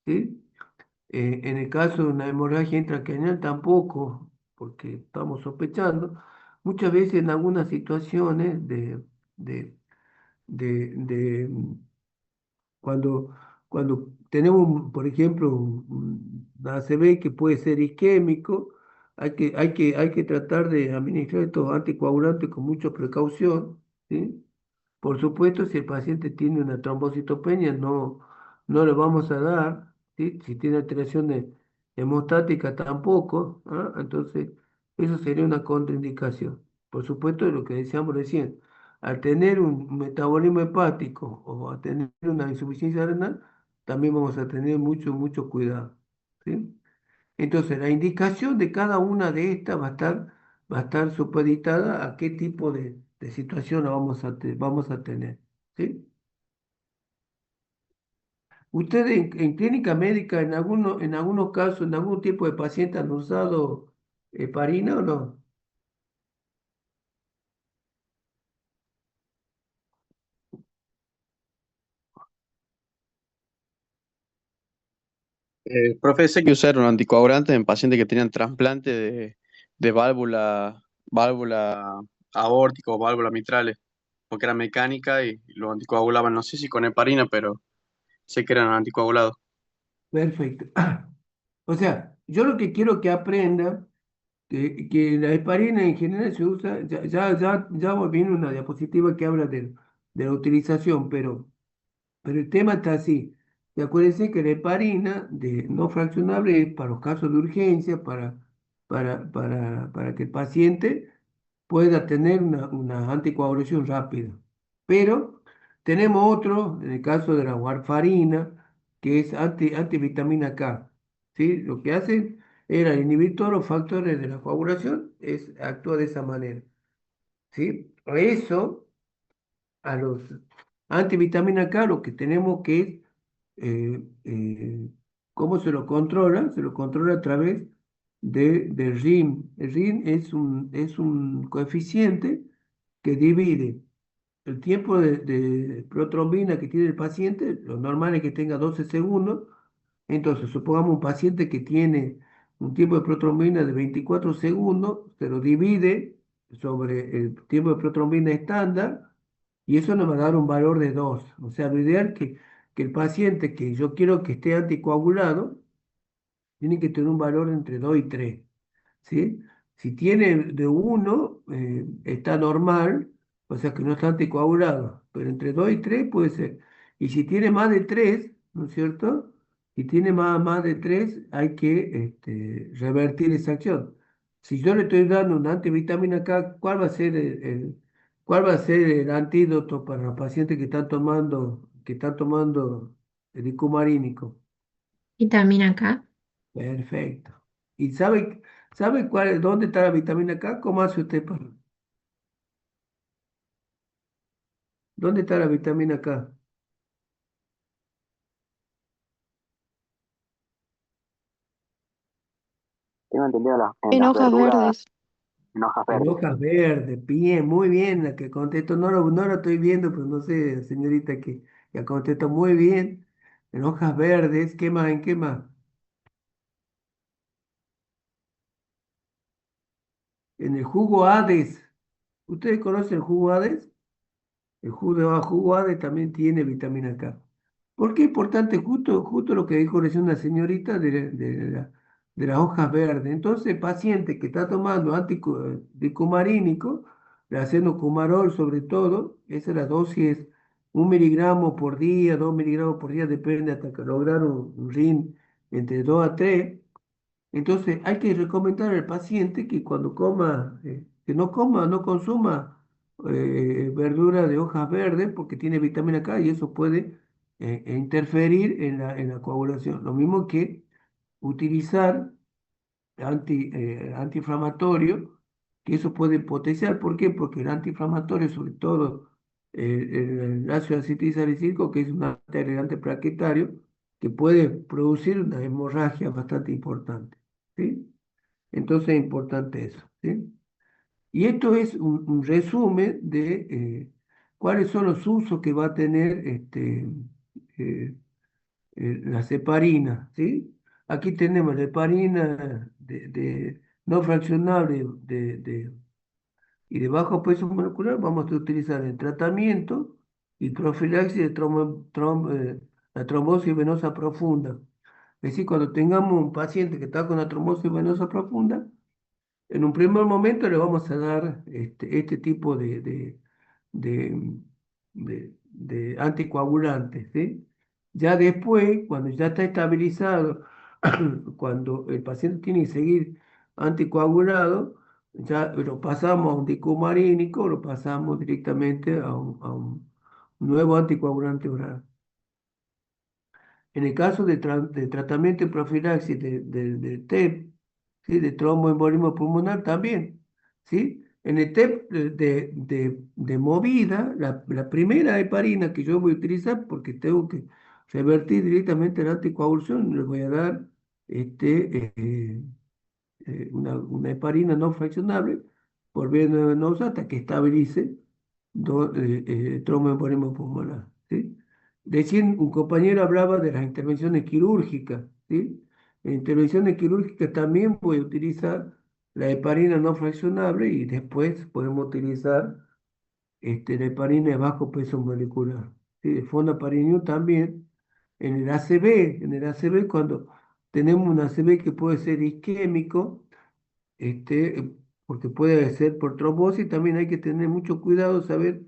¿sí? En el caso de una hemorragia intracraneal tampoco, porque estamos sospechando. Muchas veces en algunas situaciones de, de cuando, cuando tenemos, por ejemplo, un ACV que puede ser isquémico, hay que tratar de administrar estos anticoagulantes con mucha precaución, ¿sí? Por supuesto, si el paciente tiene una trombocitopenia, no le vamos a dar, ¿sí? Si tiene alteraciones hemostáticas, tampoco, ¿ah? Entonces, eso sería una contraindicación. Por supuesto, lo que decíamos recién, al tener un metabolismo hepático o a tener una insuficiencia renal, también vamos a tener mucho cuidado, ¿sí? Entonces, la indicación de cada una de estas va a estar supeditada a qué tipo de situación la vamos a tener, ¿sí? ¿Ustedes en clínica médica, en algunos casos, en algún tipo de paciente han usado heparina o no? Profe, sé que usaron anticoagulantes en pacientes que tenían trasplante de válvula aórtica o válvula mitrales, porque era mecánica y lo anticoagulaban, no sé si con heparina, pero sé que eran anticoagulados. Perfecto. O sea, yo lo que quiero que aprenda que la heparina en general se usa, ya viene una diapositiva que habla de la utilización, pero el tema está así. Y acuérdense que la heparina de no fraccionable es para los casos de urgencia, para que el paciente pueda tener una anticoagulación rápida. Pero tenemos otro, en el caso de la warfarina, que es antivitamina K. ¿Sí? Lo que hace era inhibir todos los factores de la coagulación, actúa de esa manera. ¿Sí? Eso, a los antivitamina K, lo que tenemos que es, ¿cómo se lo controla? Se lo controla a través del RIM. El RIM es un coeficiente que divide el tiempo de protrombina que tiene el paciente, lo normal es que tenga 12 segundos. Entonces, supongamos un paciente que tiene un tiempo de protrombina de 24 segundos, se lo divide sobre el tiempo de protrombina estándar y eso nos va a dar un valor de 2. O sea, lo ideal es que el paciente que yo quiero que esté anticoagulado tiene que tener un valor entre 2 y 3. ¿Sí? Si tiene de uno está normal, o sea que no está anticoagulado, pero entre 2 y 3 puede ser. Y si tiene más de 3, ¿no es cierto? Si tiene más de 3 hay que revertir esa acción. Si yo le estoy dando una antivitamina K, ¿cuál va a ser cuál va a ser el antídoto para los pacientes que están tomando el dicumarínico? Vitamina K. Perfecto. ¿Y sabe dónde está la vitamina K? ¿Cómo hace usted para? ¿Dónde está la vitamina K? Tengo entendido en En las hojas verduras, verdes. en hojas En verdes. hojas verdes. Bien, muy bien la que contestó. No lo estoy viendo, pero no sé, señorita, que contestó muy bien. En hojas verdes. ¿Qué más? ¿En qué más? En el jugo Hades. ¿Ustedes conocen el jugo Hades? El jugo ADE también tiene vitamina K. ¿Por qué es importante? Justo lo que dijo recién una señorita de las hojas verdes. Entonces, el paciente que está tomando anticumarínico, le hacen cumarol sobre todo, esa es la dosis, es 1 miligramo por día, 2 miligramos por día, depende hasta que lograr un RIN entre 2 a 3. Entonces, hay que recomendar al paciente que cuando coma, que no consuma verdura de hojas verdes porque tiene vitamina K y eso puede interferir en la coagulación. Lo mismo que utilizar antiinflamatorio, que eso puede potenciar. ¿Por qué? Porque el antiinflamatorio, sobre todo el ácido acetilsalicílico, que es un antiagregante plaquetario, que puede producir una hemorragia bastante importante. ¿Sí? Entonces es importante eso, ¿sí? Y esto es un resumen de cuáles son los usos que va a tener las heparinas, ¿sí? Aquí tenemos la heparina no fraccionable y de bajo peso molecular. Vamos a utilizar en tratamiento y profilaxis de la trombosis venosa profunda. Es decir, cuando tengamos un paciente que está con la trombosis venosa profunda, en un primer momento le vamos a dar este tipo de, de anticoagulantes, ¿sí? Ya después, cuando ya está estabilizado, cuando el paciente tiene que seguir anticoagulado, ya lo pasamos a un dicumarínico, lo pasamos directamente a un nuevo anticoagulante oral. En el caso de tratamiento y profilaxis de TEP, ¿sí? De tromboembolismo pulmonar también, ¿sí? En el TEP de movida, la primera heparina que yo voy a utilizar, porque tengo que revertir directamente la anticoagulación, le voy a dar una heparina no fraccionable por vía venosa hasta que estabilice tromboembolismo pulmonar, ¿sí? Recién un compañero hablaba de las intervenciones quirúrgicas, ¿sí? En intervenciones quirúrgicas también puede utilizar la heparina no fraccionable y después podemos utilizar la heparina de bajo peso molecular, ¿sí? De fondaparinio también. En el ACV, cuando tenemos un ACV que puede ser isquémico, porque puede ser por trombosis, también hay que tener mucho cuidado, saber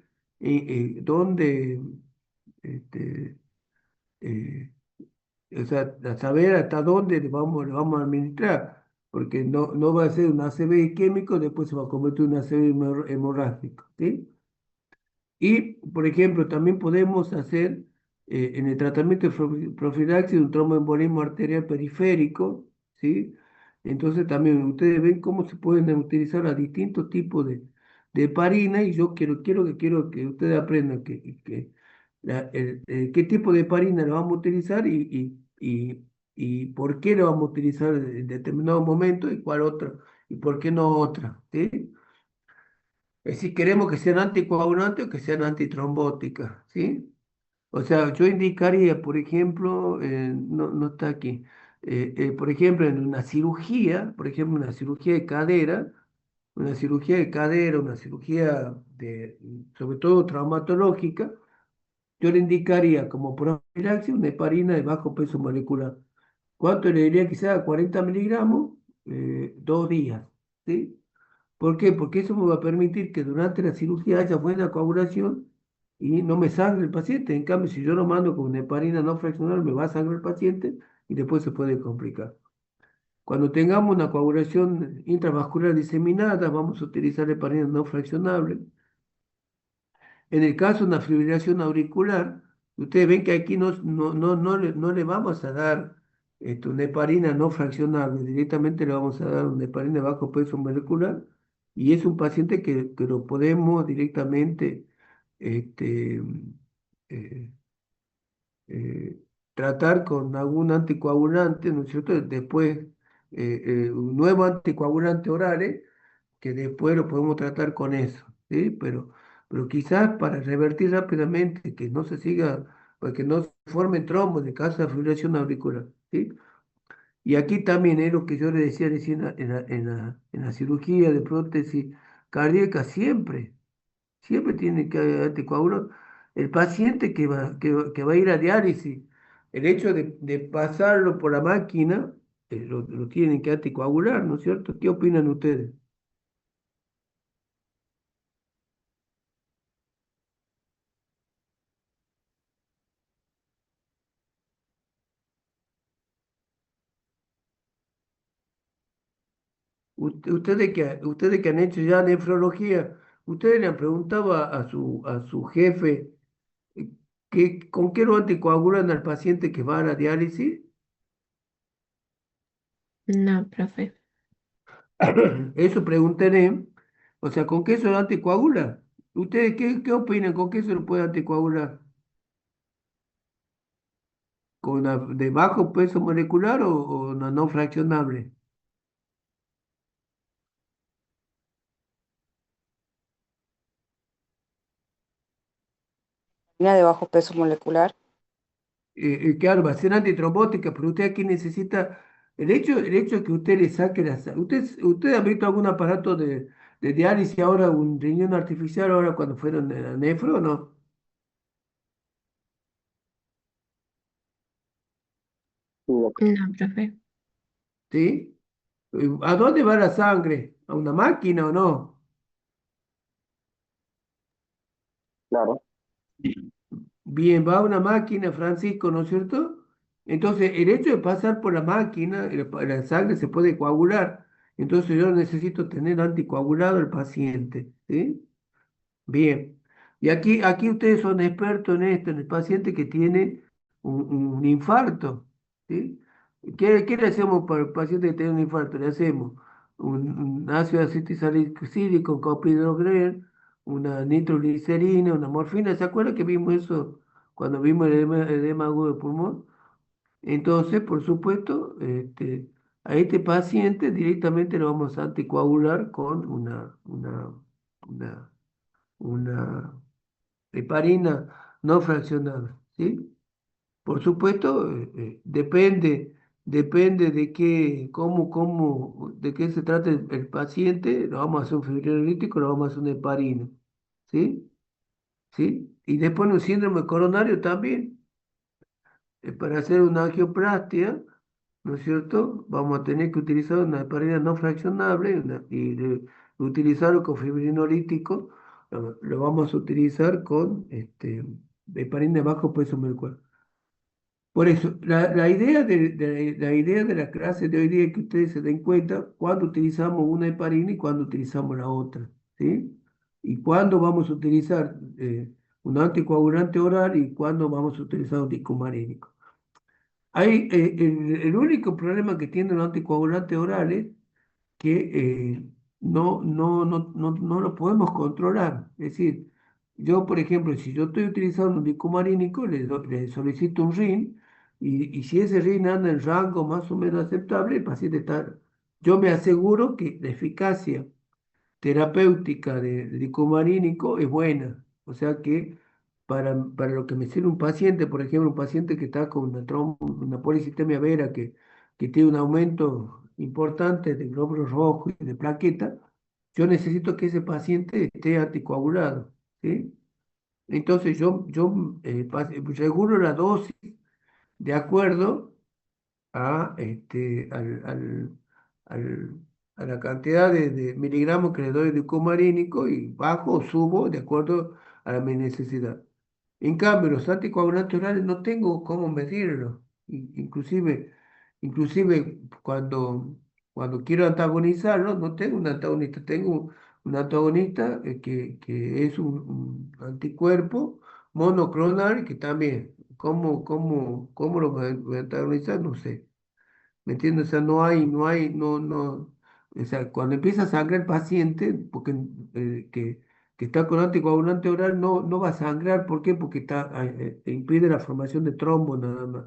dónde, este, eh, o sea, a saber hasta dónde le vamos a administrar, porque no va a ser un ACV isquémico, después se va a convertir en un ACV hemorrágico, ¿sí? Y, por ejemplo, también podemos hacer en el tratamiento de profilaxis un tromboembolismo arterial periférico, ¿sí? Entonces también ustedes ven cómo se pueden utilizar a distintos tipos de heparina y yo quiero que ustedes aprendan qué tipo de heparina la vamos a utilizar y por qué la vamos a utilizar en determinado momento y cuál otra y por qué no otra, ¿sí? Es decir, queremos que sean anticoagulantes o que sean antitrombóticas, ¿sí? O sea, yo indicaría, por ejemplo, no está aquí, por ejemplo, en una cirugía, por ejemplo, una cirugía sobre todo traumatológica, yo le indicaría como profilaxis una heparina de bajo peso molecular. ¿Cuánto le diría que sea? 40 miligramos, 2 días, ¿sí? ¿Por qué? Porque eso me va a permitir que durante la cirugía haya buena coagulación y no me sangre el paciente. En cambio, si yo lo mando con una heparina no fraccional, me va a sangrar el paciente y después se puede complicar. Cuando tengamos una coagulación intravascular diseminada, vamos a utilizar heparina no fraccionable. En el caso de una fibrilación auricular, ustedes ven que aquí no le vamos a dar una heparina no fraccionable, directamente le vamos a dar una heparina de bajo peso molecular y es un paciente que lo podemos directamente este, eh, eh, tratar con algún anticoagulante, ¿no es cierto? Después, un nuevo anticoagulante oral, que después lo podemos tratar con eso, ¿sí? Pero quizás para revertir rápidamente, que no se siga, para que no se formen trombos de caso de fibrilación auricular, ¿sí? Y aquí también es lo que yo le decía recién en la cirugía de prótesis cardíaca, siempre tiene que haber anticoagulantes. El paciente que va a ir a diálisis, el hecho de pasarlo por la máquina, lo tienen que anticoagular, ¿no es cierto? ¿Qué opinan ustedes? Ustedes que han hecho ya nefrología, ustedes le han preguntado a su jefe con qué lo anticoagulan al paciente que va a la diálisis. No, profe. Eso preguntaré. O sea, ¿con qué se lo anticoagula? ¿Ustedes qué opinan? ¿Con qué se lo puede anticoagular? ¿Con la de bajo peso molecular o una no fraccionable? Harina de bajo peso molecular. Claro, va a ser antitrombótica, pero usted aquí necesita el hecho de que usted le saque la sangre. ¿Usted ha visto algún aparato de diálisis ahora, un riñón artificial ahora cuando fueron a nefro o no? Sí, doctor. No, profe. ¿Sí? ¿A dónde va la sangre? ¿A una máquina o no? Claro. Bien, va a una máquina, Francisco, ¿no es cierto? Entonces, el hecho de pasar por la máquina, la sangre se puede coagular. Entonces, yo necesito tener anticoagulado al paciente, ¿sí? Bien. Y aquí ustedes son expertos en esto, en el paciente que tiene un infarto, ¿sí? ¿Qué le hacemos para el paciente que tiene un infarto? Le hacemos un ácido acetilsalicílico con clopidogrel, una nitroglicerina, una morfina. ¿Se acuerdan que vimos eso cuando vimos el edema agudo de pulmón? Entonces, por supuesto, a este paciente directamente lo vamos a anticoagular con una una heparina no fraccionada, ¿sí? Por supuesto, depende de qué se trate el paciente, lo vamos a hacer un fibrinolítico, lo vamos a hacer una heparina, ¿sí? ¿Sí? Y después un síndrome coronario también, para hacer una angioplastia, ¿no es cierto? Vamos a tener que utilizar una heparina no fraccionable utilizarlo con fibrinolítico, lo vamos a utilizar con heparina de bajo peso molecular. Por eso, la idea de la clase de hoy día es que ustedes se den cuenta cuándo utilizamos una heparina y cuándo utilizamos la otra, ¿sí? Y cuándo vamos a utilizar un anticoagulante oral y cuándo vamos a utilizar un dicumarínico. El único problema que tienen los anticoagulantes orales que no lo podemos controlar. Es decir, yo, por ejemplo, si yo estoy utilizando un dicumarínico, le solicito un RIN y si ese RIN anda en rango más o menos aceptable, el paciente está. Yo me aseguro que la eficacia terapéutica del licomarínico es buena. O sea que para lo que me sirve un paciente, por ejemplo, un paciente que está con una policitemia vera que tiene un aumento importante de glóbulos rojos y de plaqueta, yo necesito que ese paciente esté anticoagulado, ¿sí? Entonces regulo la dosis de acuerdo a, a la cantidad de miligramos que le doy de cumarínico y bajo o subo de acuerdo a mi necesidad. En cambio, los anticoagulantes orales no tengo cómo medirlo. Inclusive cuando quiero antagonizarlo, no tengo un antagonista, tengo un antagonista que es un anticuerpo monoclonal que también, ¿cómo lo voy a antagonizar? No sé. ¿Me entiendes? O sea, no. O sea, cuando empieza a sangrar el paciente, porque que está con anticoagulante oral, no va a sangrar. ¿Por qué? Porque impide la formación de trombo nada más.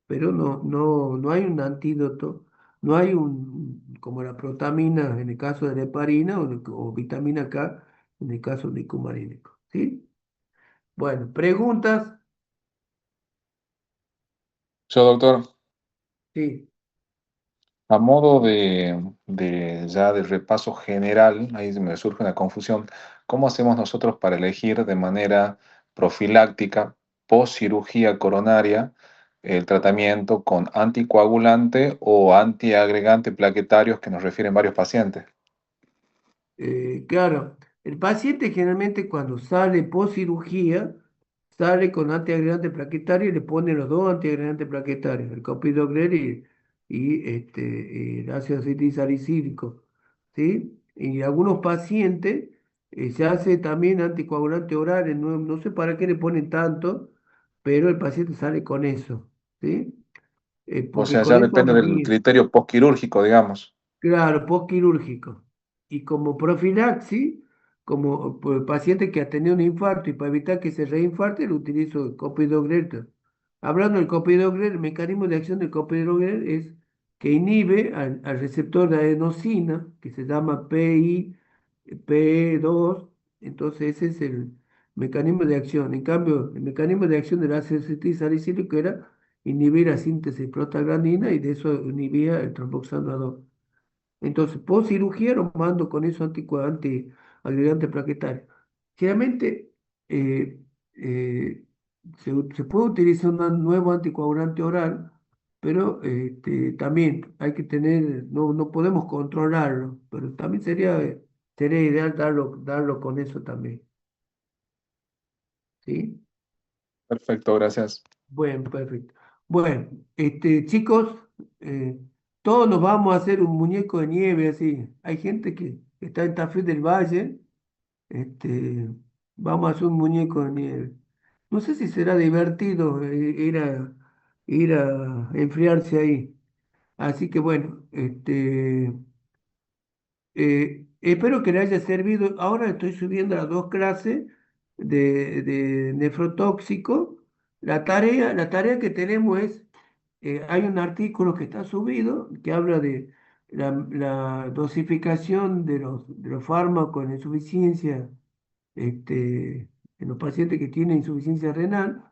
Pero no hay un antídoto, no hay como la protamina en el caso de la heparina o vitamina K en el caso de cumarínico. ¿Sí? Bueno, preguntas. Yo, doctor, Sí. a modo ya de repaso general, ahí me surge una confusión. ¿Cómo hacemos nosotros para elegir de manera profiláctica, post cirugía coronaria, el tratamiento con anticoagulante o antiagregante plaquetarios que nos refieren varios pacientes? Claro, el paciente generalmente cuando sale post cirugía, sale con antiagregante plaquetario y le pone los dos antiagregantes plaquetarios, el clopidogrel y el ácido acetilsalicílico, ¿sí? Y algunos pacientes se hace también anticoagulante oral, no sé para qué le ponen tanto, pero el paciente sale con eso, ¿sí? O Porque sea, con ya eso depende anda del bien. criterio postquirúrgico, digamos. Claro, postquirúrgico. Y como profilaxis, como por el paciente que ha tenido un infarto y para evitar que se reinfarte, lo utilizo el copidogrel. Hablando del copidogrel, el mecanismo de acción del copidogrel es que inhibe al receptor de adenosina, que se llama PI2. Entonces ese es el mecanismo de acción. En cambio, el mecanismo de acción del ácido acetilsalicílico era inhibir la síntesis de prostaglandina y de eso inhibía el tromboxano 2. Entonces, post cirugía lo mando con esos antiagregantes plaquetarios. Generalmente eh, eh, se puede utilizar un nuevo anticoagulante oral, pero también hay que tener, no podemos controlarlo, pero también sería ideal darlo con eso también. ¿Sí? Perfecto, gracias. Bueno, perfecto. Bueno, chicos, eh, todos nos vamos a hacer un muñeco de nieve así. Hay gente que está en Tafí del Valle, este, vamos a hacer un muñeco de nieve. No sé si será divertido ir a enfriarse ahí. Así que bueno, espero que le haya servido. Ahora estoy subiendo las dos clases de nefrotóxico. La tarea que tenemos es, hay un artículo que está subido que habla de la dosificación de los fármacos en insuficiencia, en los pacientes que tienen insuficiencia renal.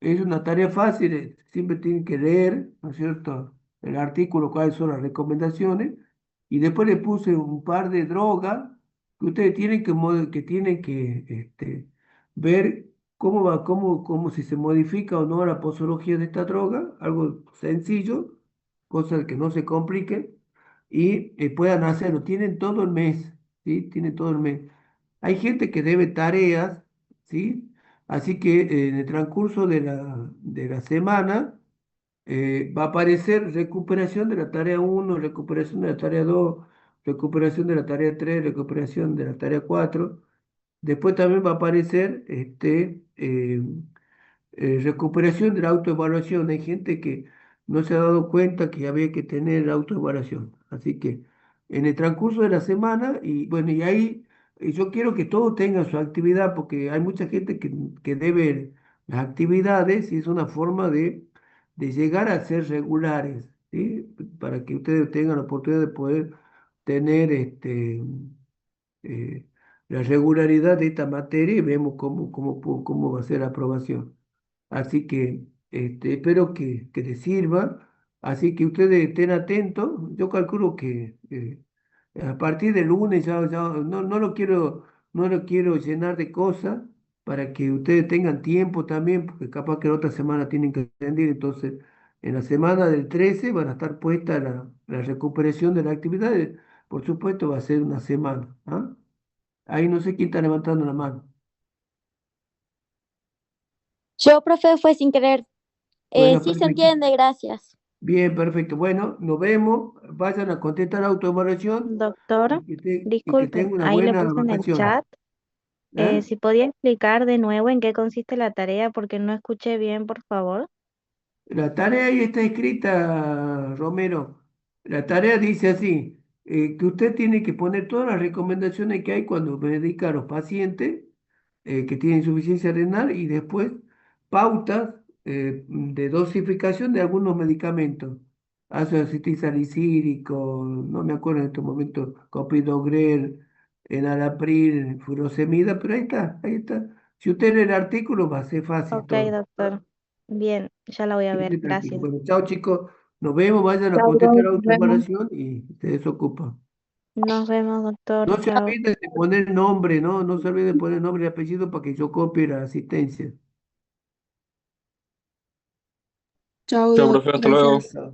Es una tarea fácil, siempre tienen que leer, ¿no es cierto?, el artículo, cuáles son las recomendaciones, y después le puse un par de drogas que ustedes tienen que ver cómo si se modifica o no la posología de esta droga, algo sencillo, cosa que no se complique, y puedan hacerlo. Tienen todo el mes, ¿sí? Tienen todo el mes. Hay gente que debe tareas, ¿sí? Así que en el transcurso de la semana va a aparecer recuperación de la tarea uno, recuperación de la tarea 2, recuperación de la tarea 3, recuperación de la tarea 4. Después también va a aparecer recuperación de la autoevaluación. Hay gente que no se ha dado cuenta que había que tener la autoevaluación. Así que en el transcurso de la semana, y bueno, y ahí yo quiero que todos tengan su actividad, porque hay mucha gente que debe las actividades y es una forma de llegar a ser regulares, ¿sí? Para que ustedes tengan la oportunidad de poder tener eh, la regularidad de esta materia y vemos cómo va a ser la aprobación. Así que espero que les sirva. Así que ustedes estén atentos. Yo calculo que a partir del lunes ya no lo quiero llenar de cosas para que ustedes tengan tiempo también, porque capaz que la otra semana tienen que rendir. Entonces, en la semana del 13 van a estar puesta la recuperación de la actividad. Por supuesto, va a ser una semana. ¿Ah? Ahí no sé quién está levantando la mano. Yo, profe, fue sin querer. Bueno, Sí se perfecto. entiende, gracias. Bien, perfecto. Bueno, nos vemos. Vayan a contestar la autoevaluación Doctor, y que disculpe, tengan una ahí le buena puse en el vacación. chat. ¿Ah? Si podía explicar de nuevo en qué consiste la tarea porque no escuché bien, por favor. La tarea ahí está escrita, Romero. La tarea dice así, que usted tiene que poner todas las recomendaciones que hay cuando medica a los pacientes que tienen insuficiencia renal y después pautas de dosificación de algunos medicamentos. Ácido acetilsalicílico, no me acuerdo en este momento, clopidogrel, enalapril, furosemida, pero ahí está, ahí está. Si usted lee el artículo va a ser fácil Ok, todo. doctor. Bien, ya la voy a ver. Quédate tranquilo. Gracias. Bueno, chao chicos, nos vemos, vayan a Chao, contestar la nos vemos. autoevaluación y se desocupan. Nos vemos, doctor. No se Chao. olviden de poner nombre, ¿no? No se olviden de poner nombre y apellido para que yo copie la asistencia. Chao, Chao, Doc. profe, hasta luego. Gracias. Chao.